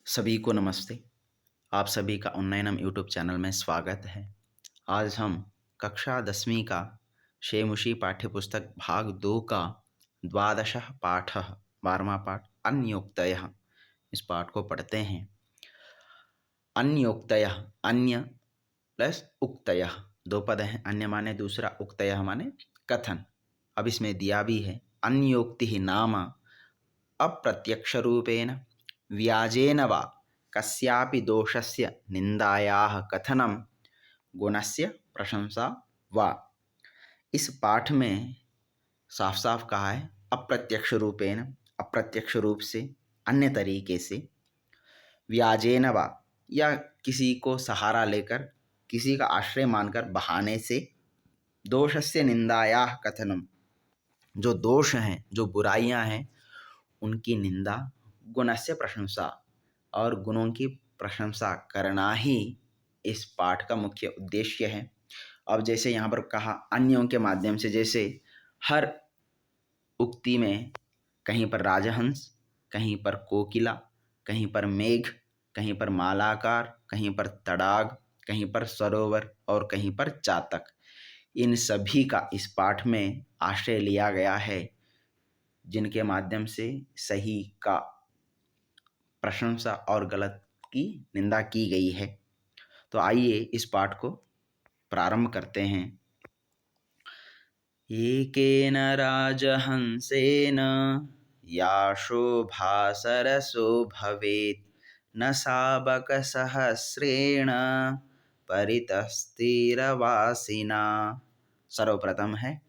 सभी को नमस्ते। आप सभी का उन्नयनम यूट्यूब चैनल में स्वागत है। आज हम कक्षा 10वीं का शेमुषी पाठ्यपुस्तक भाग 2 का 12 पाठः 12वां पाठ अन्योक्तयः इस पाठ को पढ़ते हैं। अन्योक्तयः, अन्य प्लस उक्तयः, दो पद हैं। अन्य माने दूसरा, उक्तयः माने कथन। अब इसमें दिया भी है, अन्योक्ति नाम अप्रत्यक्ष रूपेण व्याजेन वा कस्यापि दोषस्य निंदायाः कथनम गुणस्य प्रशंसा वा। इस पाठ में साफ साफ कहा है अप्रत्यक्ष रूपेण, अप्रत्यक्ष रूप से, अन्य तरीके से, व्याजेन वा या किसी को सहारा लेकर, किसी का आश्रय मानकर, बहाने से, दोषस्य निंदायाः कथनम, जो दोष हैं, जो बुराइयां हैं, उनकी निंदा, गुणस्य प्रशंसा, और गुणों की प्रशंसा करना ही इस पाठ का मुख्य उद्देश्य है। अब जैसे यहाँ पर कहा अन्यों के माध्यम से, जैसे हर उक्ति में कहीं पर राजहंस, कहीं पर कोकिला, कहीं पर मेघ, कहीं पर मालाकार, कहीं पर तड़ाग, कहीं पर सरोवर और कहीं पर चातक, इन सभी का इस पाठ में आश्रय लिया गया है, जिनके माध्यम से सही का प्रशंसा और गलत की निंदा की गई है। तो आइए इस पाठ को प्रारंभ करते हैं। एकेन राजहंसेन या शोभा सरसो भवेत् न शाबकसहस्रेण परितस्थिरवासिना। सर्वप्रथम है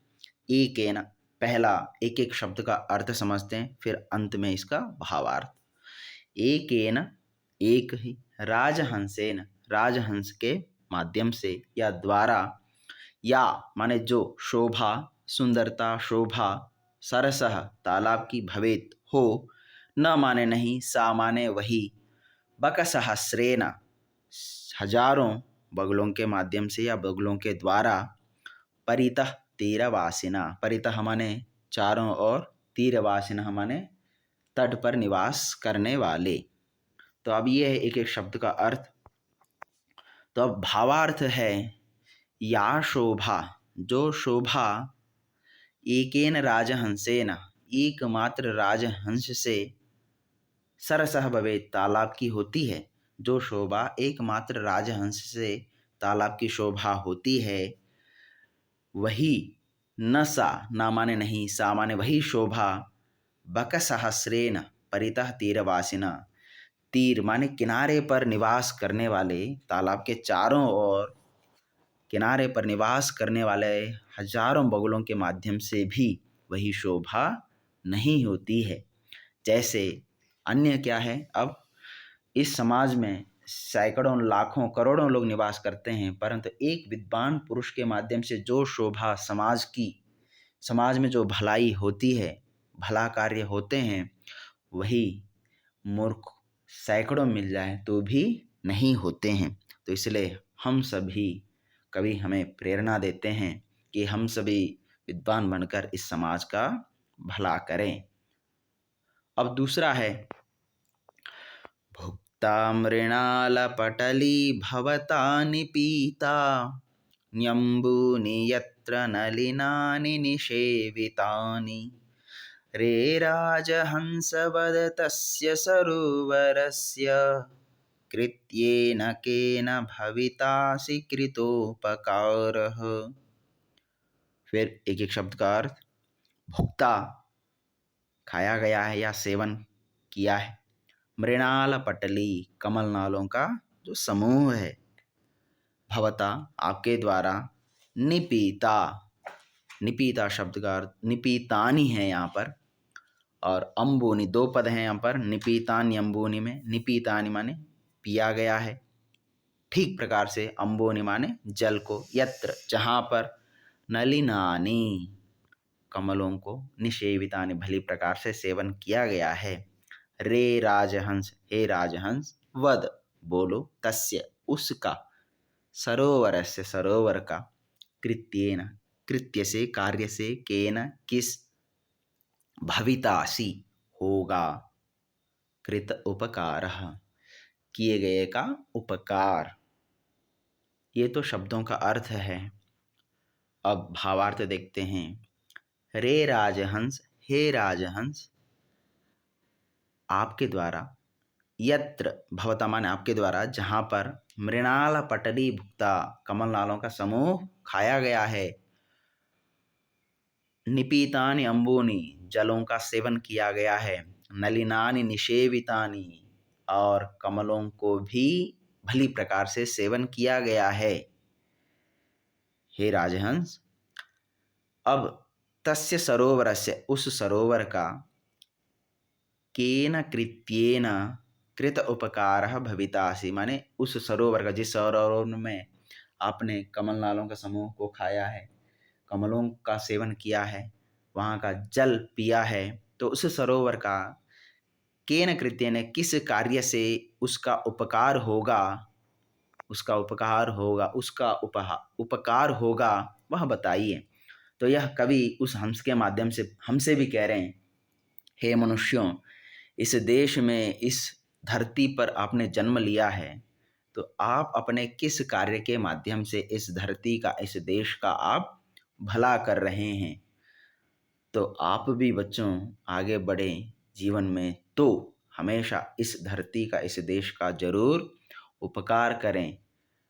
एकेन, पहला एक एक शब्द का अर्थ समझते हैं, फिर अंत में इसका भावार्थ। एकेन, एक ही, राजहंसेन, राजहंस के माध्यम से या द्वारा, या माने जो, शोभा सुंदरता, शोभा, सरसह तालाब की, भवेत हो, न माने नहीं, सा माने वही, बकसहस्रेन हजारों बगलों के माध्यम से या बगलों के द्वारा, परितः तीरवासिना, परितः माने चारों ओर, तीरवासिना माने तट पर निवास करने वाले। तो अब ये है एक एक शब्द का अर्थ। तो अब भावार्थ है या शोभा, जो शोभा, एकेन राजहंसेन, एकमात्र राजहंस से, सरसह भवेत्, तालाब की होती है, जो शोभा एकमात्र राजहंस से तालाब की शोभा होती है, वही, न सा, ना माने नहीं, सा माने वही शोभा, बकसहस्रेन परितः तीरवासिना, तीर माने किनारे पर निवास करने वाले, तालाब के चारों ओर किनारे पर निवास करने वाले हजारों बगुलों के माध्यम से भी वही शोभा नहीं होती है। जैसे अन्य क्या है, अब इस समाज में सैकड़ों, लाखों, करोड़ों लोग निवास करते हैं, परंतु एक विद्वान पुरुष के माध्यम से जो शोभा समाज की, समाज में जो भलाई होती है, भला कार्य होते हैं, वही मूर्ख सैकड़ों मिल जाए तो भी नहीं होते हैं। तो इसलिए हम सभी कवि हमें प्रेरणा देते हैं कि हम सभी विद्वान बनकर इस समाज का भला करें। अब दूसरा है भुक्ता मृणालपटली भवता निपीता न्यम्बूनि यत्र नलिनानि निषेवितानि रे राजहंसवद तस्य सरोवरस्य कृत्येन केन भवितासि कृतोपकारः। फिर एक एक शब्द का अर्थ। भुक्ता, खाया गया है या सेवन किया है। मृणाल पटली, कमल नालों का जो समूह है। भवता, आपके द्वारा। निपीता, निपीता शब्द का अर्थ निपीतानी है यहाँ पर। और अम्बूनी, दो पद हैं यहाँ पर, निपीतानी अम्बूनी में। निपीतानी माने पिया गया है ठीक प्रकार से, अम्बोनि माने जल को, यत्र जहाँ पर, नलिनानी कमलों को, निषेवितानि भली प्रकार से सेवन किया गया है। रे राजहंस, हे राजहंस, वद बोलो, तस्य उसका, सरोवर से सरोवर का, कृत्येन कृत्य से, कार्य से, केन किस, भवितासी होगा, कृत उपकारः किए गए का उपकार। ये तो शब्दों का अर्थ है। अब भावार्थ देखते हैं। रे राजहंस, हे राजहंस, आपके द्वारा, यत्र भवता माने आपके द्वारा, जहाँ पर मृणाल पटली भुक्ता, कमल नालों का समूह खाया गया है, निपीतानि अम्बूनि, जलों का सेवन किया गया है, नलिनानि निषेवितानि, और कमलों को भी भली प्रकार से सेवन किया गया है। हे राजहंस, अब तस्य सरोवरस्य, उस सरोवर का, केन कृत्येन कृत उपकारः भवितासि, माने उस सरोवर का, जिस सरोवर में आपने कमल नालों के समूह को खाया है, कमलों का सेवन किया है, वहाँ का जल पिया है, तो उस सरोवर का केन कृत्येन, किस कार्य से उसका उपकार होगा, उसका उपकार होगा, उसका उपकार होगा, वह बताइए। तो यह कवि उस हंस के माध्यम से हमसे भी कह रहे हैं, हे मनुष्यों, इस देश में, इस धरती पर आपने जन्म लिया है, तो आप अपने किस कार्य के माध्यम से इस धरती का, इस देश का आप भला कर रहे हैं। तो आप भी बच्चों आगे बढ़ें जीवन में, तो हमेशा इस धरती का, इस देश का जरूर उपकार करें,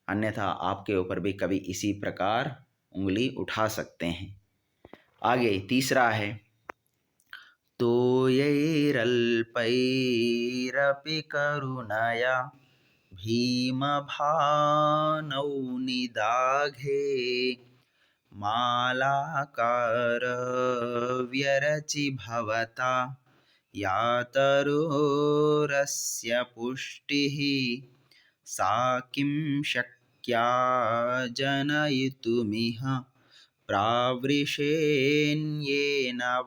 अन्यथा आपके ऊपर भी कभी इसी प्रकार उंगली उठा सकते हैं। आगे तीसरा है, तोयैरल्पैरपि करुणया भीमभानौ निदाघे मालाकारव्यरचि भवता या तरोरस्य पुष्टिः सा किं शक्या जनयितुमिह प्रावृषेन्येन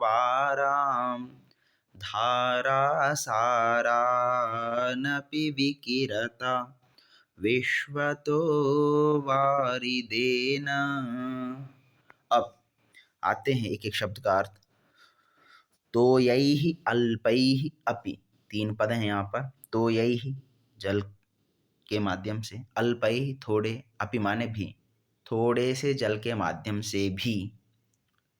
वारां धारासारानपि विकिरता विश्वतो वारिदेन। अब आते हैं एक एक शब्द का अर्थ। तोयैः अल्पैः अपि, तीन पद हैं यहाँ पर। तोयैः जल के माध्यम से, अल्पैः थोड़े, अपि माने भी, थोड़े से जल के माध्यम से भी,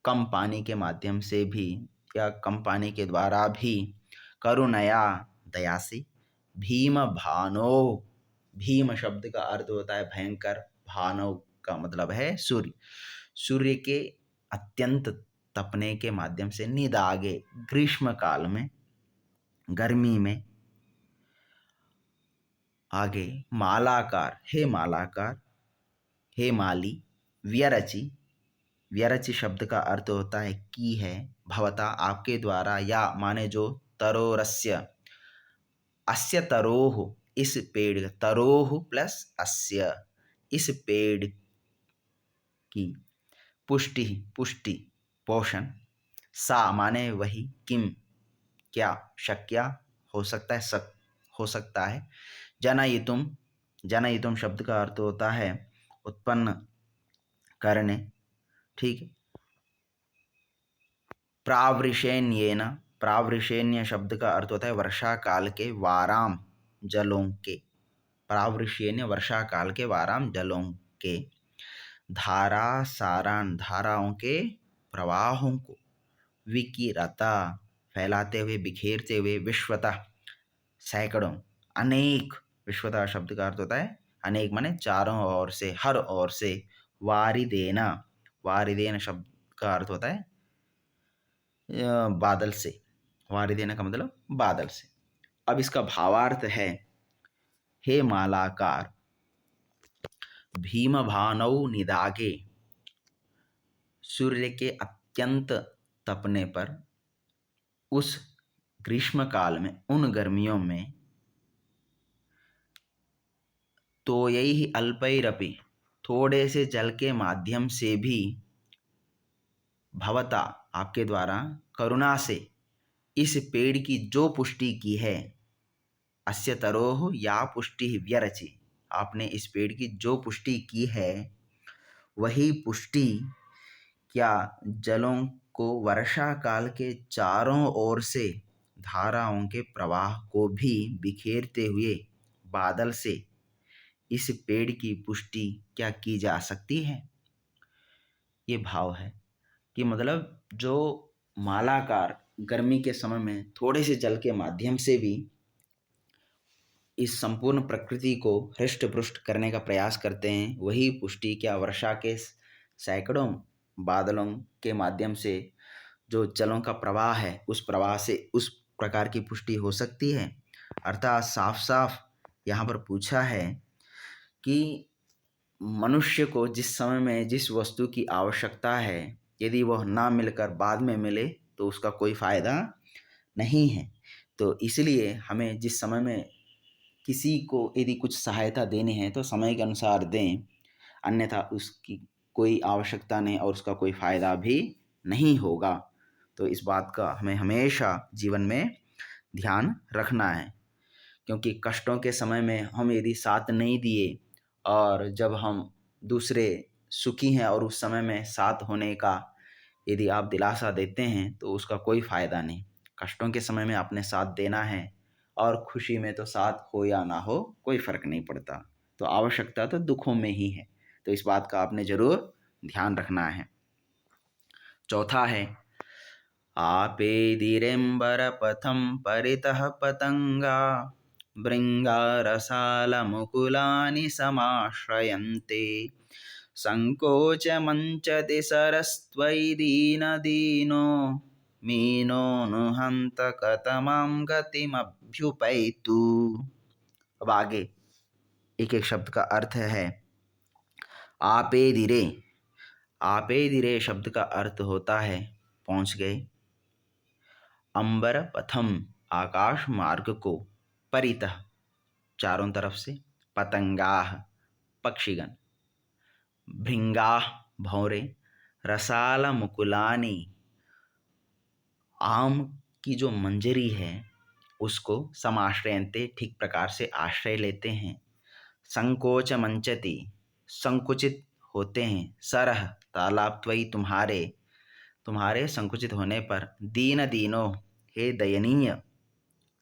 कम पानी के माध्यम से भी, या कम पानी के द्वारा भी, करुणया दया से, भीम भानो, भीम शब्द का अर्थ होता है भयंकर, भानव का मतलब है सूर्य, सूर्य के अत्यंत तपने के माध्यम से, निदागे ग्रीष्म काल में, गर्मी में। आगे मालाकार, हे मालाकार, हे माली, व्यरचि, व्यरचि शब्द का अर्थ होता है की है, भवता आपके द्वारा, या माने जो, तरोरस्य, अस्य तरोह, इस पेड़, तरोह प्लस अस्य, इस पेड़ की, पुष्टि, पुष्टि पोषण, सा माने वही, किम क्या, शक्या हो सकता है, हो सकता है, जनयितुम, जनयितुम शब्द का अर्थ होता है उत्पन्न करने, ठीक है। प्रावृषेन्येन, प्रावृषेन्य शब्द का अर्थ होता है वर्षा काल के, वाराम जलों के, प्रावृषेन्य वर्षा काल के, वाराम जलों के, धारा सारान धाराओं के प्रवाहों को, विकिरता फैलाते हुए, बिखेरते हुए, विश्वतः सैकड़ों, अनेक, विश्वतः शब्द का अर्थ होता है अनेक माने चारों ओर से, हर ओर से, वारिदेना, वारिदेन शब्द का अर्थ होता है बादल से, वारिदेना का मतलब बादल से। अब इसका भावार्थ है, हे मालाकार, भीम भानौ निदागे, सूर्य के अत्यंत तपने पर, उस ग्रीष्म काल में, उन गर्मियों में, तोयैः अल्पैरपि, थोड़े से जल के माध्यम से भी, भवता आपके द्वारा, करुणा से इस पेड़ की जो पुष्टि की है, अस्य तरोह या पुष्टि व्यरचि, आपने इस पेड़ की जो पुष्टि की है, वही पुष्टि क्या जलों को वर्षा काल के चारों ओर से धाराओं के प्रवाह को भी बिखेरते हुए, बादल से इस पेड़ की पुष्टि क्या की जा सकती है। ये भाव है कि मतलब जो मालाकार गर्मी के समय में थोड़े से जल के माध्यम से भी इस संपूर्ण प्रकृति को हृष्ट पुष्ट करने का प्रयास करते हैं, वही पुष्टि क्या वर्षा के सैकड़ों बादलों के माध्यम से जो जलों का प्रवाह है, उस प्रवाह से उस प्रकार की पुष्टि हो सकती है। अर्थात साफ साफ यहाँ पर पूछा है कि मनुष्य को जिस समय में जिस वस्तु की आवश्यकता है, यदि वह ना मिलकर बाद में मिले तो उसका कोई फायदा नहीं है। तो इसलिए हमें जिस समय में किसी को यदि कुछ सहायता देनी है तो समय के अनुसार दें, अन्यथा उसकी कोई आवश्यकता नहीं और उसका कोई फायदा भी नहीं होगा। तो इस बात का हमें हमेशा जीवन में ध्यान रखना है, क्योंकि कष्टों के समय में हम यदि साथ नहीं दिए और जब हम दूसरे सुखी हैं और उस समय में साथ होने का यदि आप दिलासा देते हैं तो उसका कोई फ़ायदा नहीं। कष्टों के समय में आपने साथ देना है और खुशी में तो साथ हो या ना हो कोई फ़र्क नहीं पड़ता। तो आवश्यकता तो दुखों में ही है। तो इस बात का आपने ज़रूर ध्यान रखना है। चौथा है आपेदिरेम्बरपथं परितः पतंगा भृङ्गारसालमुकुलानि समाश्रयन्ते संकोचमञ्चति सरस्त्वयि दीनदीनो मीनो नुहन्त कतमां गतिमभ्युपैतु। अब आगे एक एक शब्द का अर्थ है। आपेदिरे, आपेदिरे शब्द का अर्थ होता है पहुंच गए। अंबर पथम आकाश मार्ग को, परितः चारों तरफ से, पतंगाह पक्षीगण, भृंगाह भौरे, रसाल मुकुलानी आम की जो मंजरी है उसको, समाश्रयन्ते ठीक प्रकार से आश्रय लेते हैं, संकोच मंचति संकुचित होते हैं, सरह तालाब त्वयि तुम्हारे, तुम्हारे संकुचित होने पर, दीन दीनो हे दयनीय,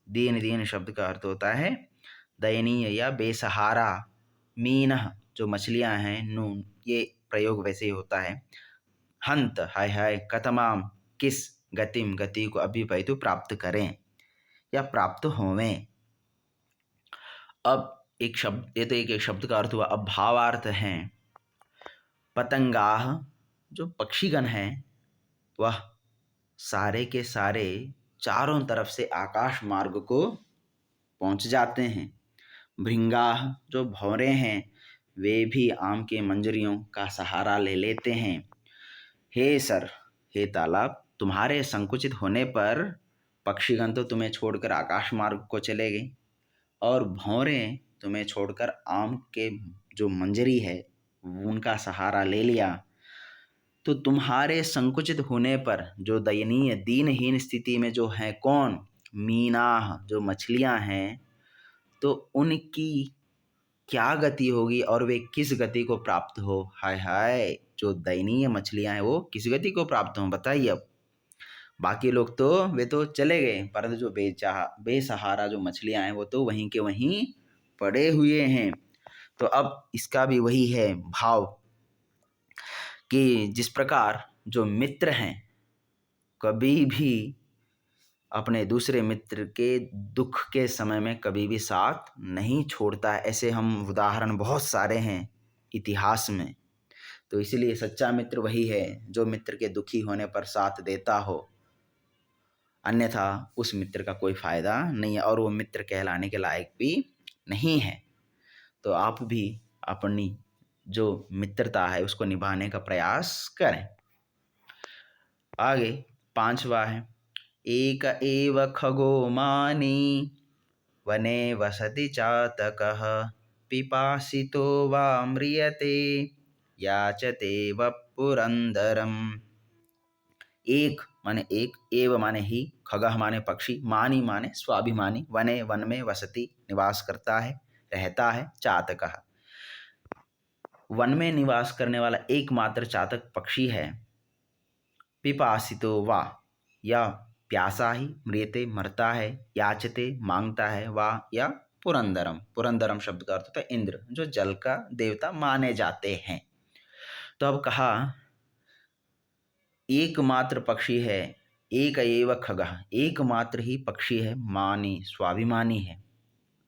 दीन दीन शब्द का अर्थ होता है दयनीय या बेसहारा, मीन जो मछलियां हैं, नून ये प्रयोग वैसे ही होता है, हंत हाय हाय, कतमाम किस, गतिम गति को अभिपैतु प्राप्त करें या प्राप्त होवें। अब एक शब्द, ये तो एक एक शब्द का अर्थ हुआ। अब भावार्थ हैं। पतंगाह जो पक्षीगण हैं वह सारे के सारे चारों तरफ से आकाश मार्ग को पहुंच जाते हैं। भृंगाह जो भौरे हैं वे भी आम के मंजरियों का सहारा ले लेते हैं। हे सर, हे तालाब, तुम्हारे संकुचित होने पर पक्षीगण तो तुम्हें छोड़कर आकाश मार्ग को चले गए और भौरे तुम्हें छोड़कर आम के जो मंजरी है उनका सहारा ले लिया। तो तुम्हारे संकुचित होने पर जो दयनीय दीनहीन स्थिति में जो है कौन, मीनाह जो मछलियां हैं, तो उनकी क्या गति होगी और वे किस गति को प्राप्त हो। हाय हाय, जो दयनीय मछलियां हैं वो किस गति को प्राप्त हो बताइए। अब बाकी लोग तो वे तो चले गए, परंतु जो बेसहारा जो मछलियां हैं वो तो वहीं के वहीं पड़े हुए हैं। तो अब इसका भी वही है भाव कि जिस प्रकार जो मित्र हैं कभी भी अपने दूसरे मित्र के दुख के समय में कभी भी साथ नहीं छोड़ता है। ऐसे हम उदाहरण बहुत सारे हैं इतिहास में। तो इसीलिए सच्चा मित्र वही है जो मित्र के दुखी होने पर साथ देता हो, अन्यथा उस मित्र का कोई फायदा नहीं है और वो मित्र कहलाने के लायक भी नहीं है। तो आप भी अपनी जो मित्रता है उसको निभाने का प्रयास करें। आगे पांचवा है एक एव खगो मानी वने वसति चातकः पिपासितो वा म्रियते याचते वपुरंदरम। एक माने एक, एव माने ही, खगः माने पक्षी, मानी माने स्वाभिमानी, वने वन में, वसति निवास करता है रहता है, चातकः वन में निवास करने वाला एकमात्र चातक पक्षी है, पिपासितो वा या प्यासा ही, म्रियते मरता है, याचते मांगता है, वा या पुरंदरम। पुरंदरम शब्द का अर्थ होता है इंद्र, जो जल का देवता माने जाते हैं। तो अब कहा एकमात्र पक्षी है, एक एव खगः, एकमात्र ही पक्षी है, मानी स्वाभिमानी है,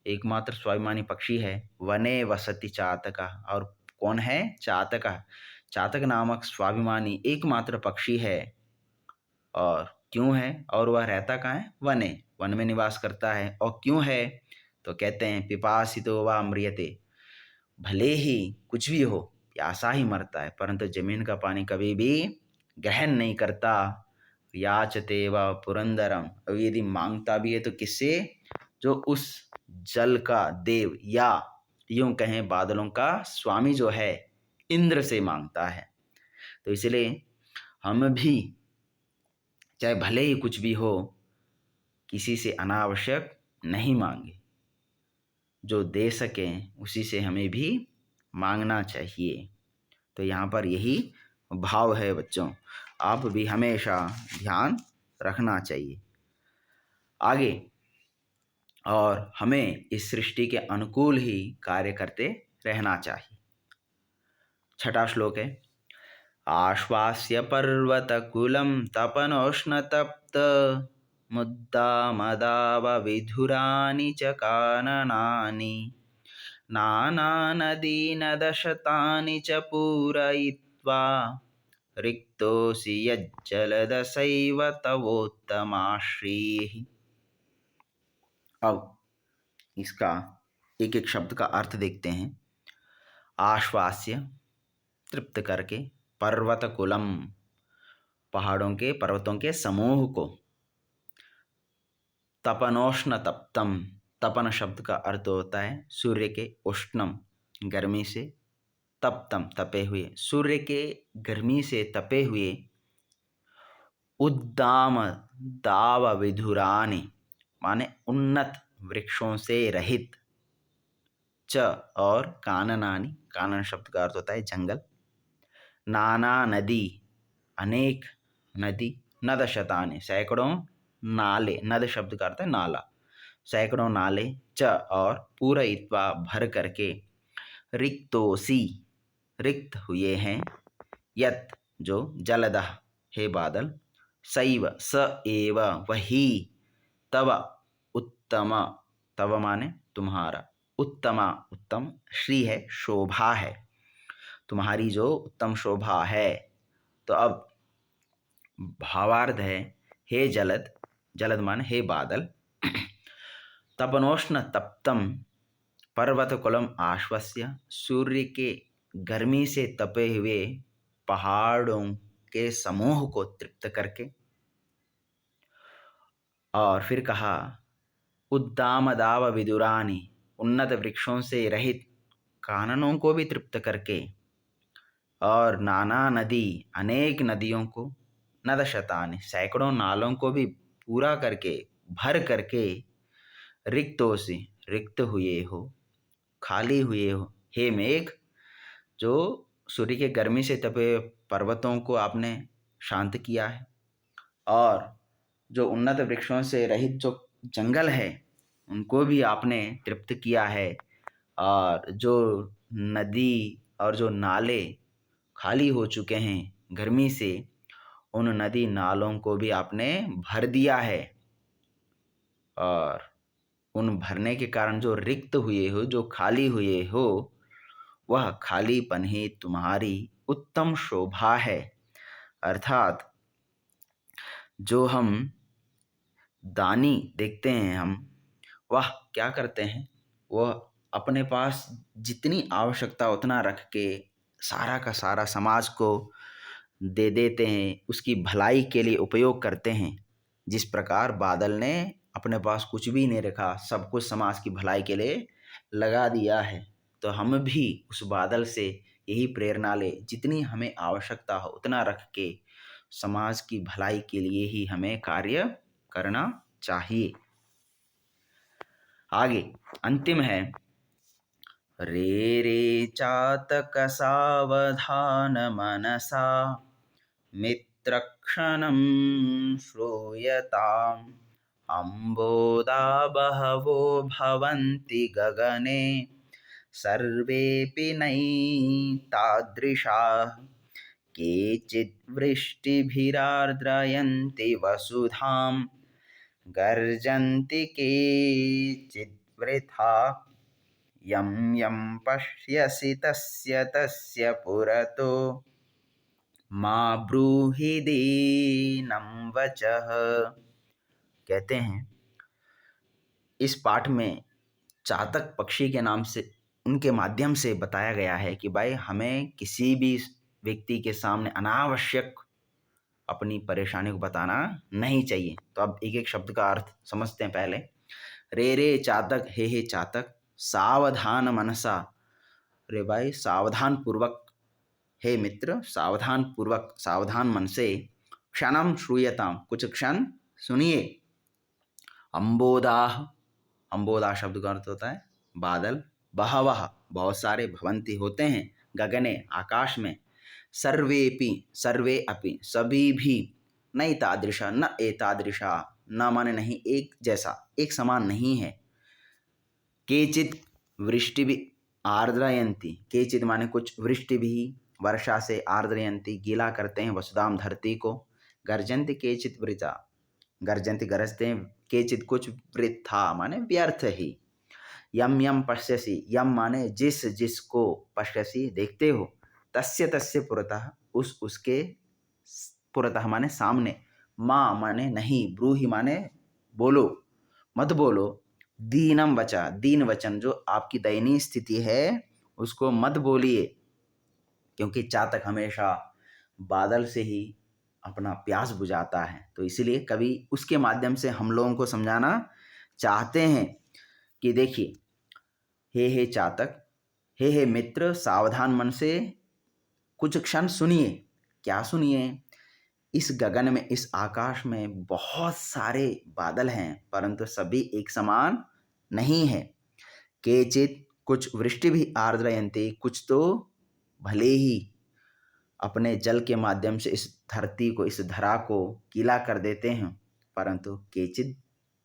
एकमात्र स्वाभिमानी पक्षी है। वने वसति चातकः, और कौन है? चातकः। चातक नामक स्वाभिमानी एकमात्र पक्षी है। और क्यों है? और वह रहता कहाँ है? वने, वन में निवास करता है। और क्यों है? तो कहते हैं पिपासितो वा म्रियते, भले ही कुछ भी हो, प्यासा ही मरता है, परंतु जमीन का पानी कभी भी ग्रहण नहीं करता। याचते व पुरंदरम, अब यदि मांगता भी है तो किससे? जो उस जल का देव, या यूं कहें बादलों का स्वामी जो है, इंद्र से मांगता है। तो इसलिए हम भी चाहे भले ही कुछ भी हो, किसी से अनावश्यक नहीं मांगे। जो दे सकें उसी से हमें भी मांगना चाहिए। तो यहाँ पर यही भाव है बच्चों, आप भी हमेशा ध्यान रखना चाहिए आगे। और हमें इस सृष्टि के अनुकूल ही कार्य करते रहना चाहिए। छठा श्लोक है, आश्वास्य पर्वतकुलं तपनोष्णतप्त मुद्दामदाव विधुरानि च काननानि नानानदीनदशतानि च पूरयित्वा रिक्तोऽसि यज्जलदसैव तवोत्तमा श्रीः। अब इसका एक एक शब्द का अर्थ देखते हैं। आश्वास्य, तृप्त करके, पर्वत कुलम, पहाड़ों के, पर्वतों के समूह को, तपनोष्ण तप्तम, तपन शब्द का अर्थ होता है सूर्य के उष्णम, गर्मी से, तप्तम, तपे हुए, सूर्य के गर्मी से तपे हुए, उद्दाम दाव विधुरानि, माने उन्नत वृक्षों से रहित, च और काननानि, कानन शब्द का अर्थ होता है जंगल, नाना नदी, अनेक नदी, नद शतानि, सैकड़ों नाले, नद शब्द का अर्थ है नाला, सैकड़ों नाले, च और पूरयित्वा, भर करके, रिक्तोसी, रिक्त हुए हैं, यत जो, जलदः हे बादल, सैव स एव वही, तव उत्तम, तव माने तुम्हारा, उत्तमा उत्तम, श्री है शोभा है, तुम्हारी जो उत्तम शोभा है। तो अब भावार्थ है, हे जलद, जलद माने हे बादल, तपनोष्ण तप्तम पर्वत कुलम आश्वस्य, सूर्य के गर्मी से तपे हुए पहाड़ों के समूह को तृप्त करके। और फिर कहा उद्दामदाव विदुरानी, उन्नत वृक्षों से रहित काननों को भी तृप्त करके। और नाना नदी, अनेक नदियों को, नद शतानि, सैकड़ों नालों को भी पूरा करके, भर करके, रिक्तों से, रिक्त हुए हो, खाली हुए हो, हे मेघ, जो सूर्य के गर्मी से तपे पर्वतों को आपने शांत किया है, और जो उन्नत वृक्षों से रहित जो जंगल है उनको भी आपने तृप्त किया है, और जो नदी और जो नाले खाली हो चुके हैं गर्मी से, उन नदी नालों को भी आपने भर दिया है। और उन भरने के कारण जो रिक्त हुए हो, जो खाली हुए हो, वह खालीपन ही तुम्हारी उत्तम शोभा है। अर्थात जो हम दानी देखते हैं, हम वह क्या करते हैं, वह अपने पास जितनी आवश्यकता उतना रख के सारा का सारा समाज को दे देते हैं, उसकी भलाई के लिए उपयोग करते हैं। जिस प्रकार बादल ने अपने पास कुछ भी नहीं रखा, सब कुछ समाज की भलाई के लिए लगा दिया है। तो हम भी उस बादल से यही प्रेरणा ले, जितनी हमें आवश्यकता हो उतना रख के समाज की भलाई के लिए ही हमें कार्य करना चाहिए। आगे अंतिम है, रे रे चातक सावधान मनसा मित्रक्षणं श्रूयताम् अम्बोदा बहवो भवन्ति गगने सर्वेऽपि नैतादृशाः केचिद् वृष्टिभिरार्द्रयन्ति वसुधां गर्जन्ति केचिद् वृथा यं यं पश्यसि तस्य तस्य पुरतो मा ब्रूहि दीनं वचः। कहते हैं इस पाठ में चातक पक्षी के नाम से उनके माध्यम से बताया गया है कि भाई हमें किसी भी व्यक्ति के सामने अनावश्यक अपनी परेशानी को बताना नहीं चाहिए। तो अब एक एक शब्द का अर्थ समझते हैं पहले। रे रे चातक, हे चातक, सावधान मनसा, रे भाई सावधान पूर्वक, हे मित्र सावधान पूर्वक, सावधान मन से, क्षणम श्रूयताम, कुछ क्षण सुनिए, अम्बोदाह, अम्बोदा शब्द का अर्थ होता है बादल, बहवह बहुत सारे, भवंती होते हैं, गगने आकाश में, सर्वेपि सर्वे अपि सभी भी, नहीं तादृशा न एतादृशा, न माने नहीं एक जैसा, एक समान नहीं है, केचित वृष्टि भी आर्द्रयंती, केचित माने कुछ, वृष्टि भी वर्षा से, आर्द्रयंती गीला करते हैं, वसुधाम धरती को, गर्जंती केचित वृथा, गर्जंती गरजते हैं, केचित कुछ, वृथा माने व्यर्थ ही, यम यम पश्यसि, यम माने जिस जिसको, पश्यसि देखते हो, तस्य तस्य पुरतः उस उसके, पुरतः माने सामने, माँ माने नहीं, ब्रूहि माने बोलो, मत बोलो, दीनम वचा, दीन वचन जो आपकी दयनीय स्थिति है उसको मत बोलिए, क्योंकि चातक हमेशा बादल से ही अपना प्यास बुझाता है। तो इसलिए कभी उसके माध्यम से हम लोगों को समझाना चाहते हैं कि देखिए, हे चातक, हे मित्र, सावधान मन से कुछ क्षण सुनिए। क्या सुनिए? इस गगन में, इस आकाश में बहुत सारे बादल हैं, परंतु सभी एक समान नहीं है। केचित कुछ, वृष्टि भी आर्द्रयंती, कुछ तो भले ही अपने जल के माध्यम से इस धरती को, इस धरा को गीला कर देते हैं, परंतु केचित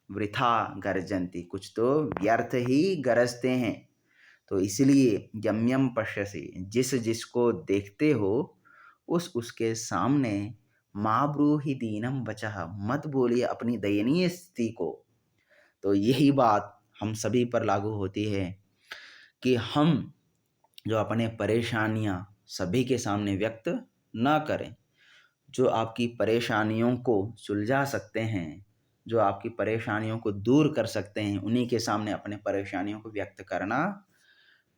वृथा गर्जंती, कुछ तो व्यर्थ ही गरजते हैं। तो इसलिए यम यम पश्यसि, जिस जिसको देखते हो उस उसके सामने, माँ ब्रूहि दीनम वचः, मत बोलिए अपनी दयनीय स्थिति को। तो यही बात हम सभी पर लागू होती है कि हम जो अपने परेशानियां सभी के सामने व्यक्त ना करें। जो आपकी परेशानियों को सुलझा सकते हैं, जो आपकी परेशानियों को दूर कर सकते हैं, उन्हीं के सामने अपने परेशानियों को व्यक्त करना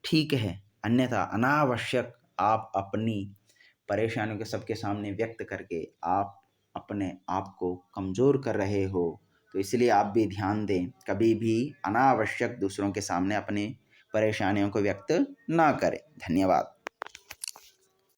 ठीक है। अन्यथा अनावश्यक आप अपनी परेशानियों के सबके सामने व्यक्त करके आप अपने आप को कमज़ोर कर रहे हो। तो इसलिए आप भी ध्यान दें, कभी भी अनावश्यक दूसरों के सामने अपनी परेशानियों को व्यक्त ना करें। धन्यवाद।